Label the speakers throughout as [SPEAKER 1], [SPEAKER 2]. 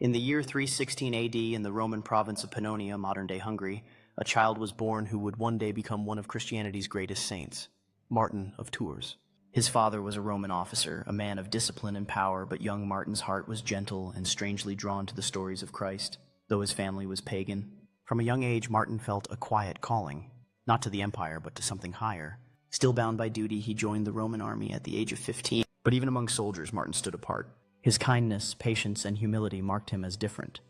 [SPEAKER 1] In the year 316 AD, in the Roman province of Pannonia, modern-day Hungary, a child was born who would one day become one of Christianity's greatest saints, Martin of Tours. His father was a Roman officer, a man of discipline and power, but young Martin's heart was gentle and strangely drawn to the stories of Christ, though his family was pagan. From a young age, Martin felt a quiet calling, not to the empire, but to something higher. Still bound by duty, he joined the Roman army at the age of 15. But even among soldiers, Martin stood apart. His kindness, patience, and humility marked him as different.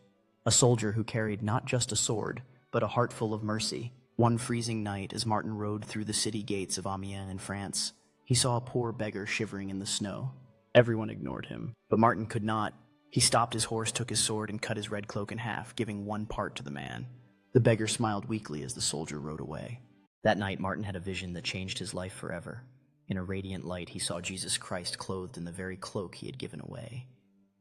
[SPEAKER 1] A soldier who carried not just a sword, but a heart full of mercy. One freezing night, as Martin rode through the city gates of Amiens in France, he saw a poor beggar shivering in the snow. Everyone ignored him, but Martin could not. He stopped his horse, took his sword, and cut his red cloak in half, giving one part to the man. The beggar smiled weakly as the soldier rode away. That night, Martin had a vision that changed his life forever. In a radiant light, he saw Jesus Christ clothed in the very cloak he had given away.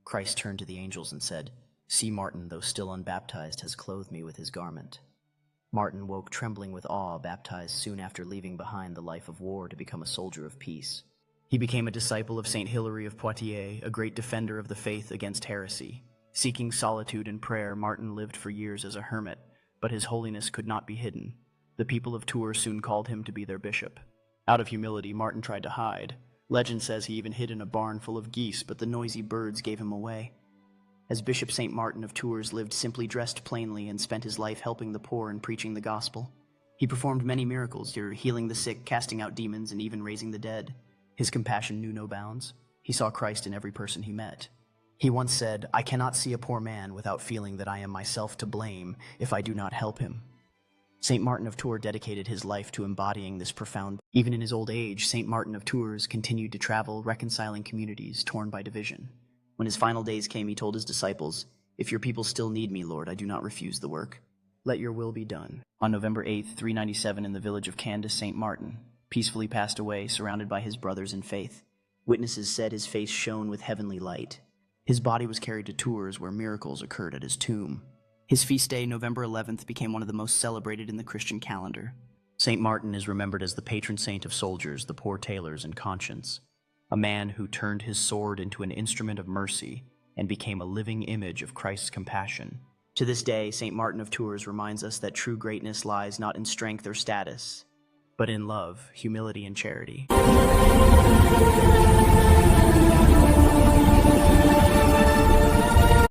[SPEAKER 1] Christ turned to the angels and said, "See, Martin, though still unbaptized, has clothed me with his garment." Martin woke trembling with awe, baptized soon after leaving behind the life of war to become a soldier of peace. He became a disciple of Saint Hilary of Poitiers, a great defender of the faith against heresy. Seeking solitude and prayer, Martin lived for years as a hermit, but his holiness could not be hidden. The people of Tours soon called him to be their bishop. Out of humility, Martin tried to hide. Legend says he even hid in a barn full of geese, but the noisy birds gave him away. As Bishop St. Martin of Tours lived simply, dressed plainly, and spent his life helping the poor and preaching the gospel. He performed many miracles, healing the sick, casting out demons, and even raising the dead. His compassion knew no bounds. He saw Christ in every person he met. He once said, "I cannot see a poor man without feeling that I am myself to blame if I do not help him." St. Martin of Tours dedicated his life to embodying this profound. Even in his old age, St. Martin of Tours continued to travel, reconciling communities torn by division. When his final days came, he told his disciples, "If your people still need me, Lord, I do not refuse the work. Let your will be done." On November 8th, 397, in the village of Candace, St. Martin peacefully passed away, surrounded by his brothers in faith. Witnesses said his face shone with heavenly light. His body was carried to Tours, where miracles occurred at his tomb. His feast day, November 11th, became one of the most celebrated in the Christian calendar. St. Martin is remembered as the patron saint of soldiers, the poor tailors, and conscience. A man who turned his sword into an instrument of mercy and became a living image of Christ's compassion. To this day, St. Martin of Tours reminds us that true greatness lies not in strength or status, but in love, humility, and charity.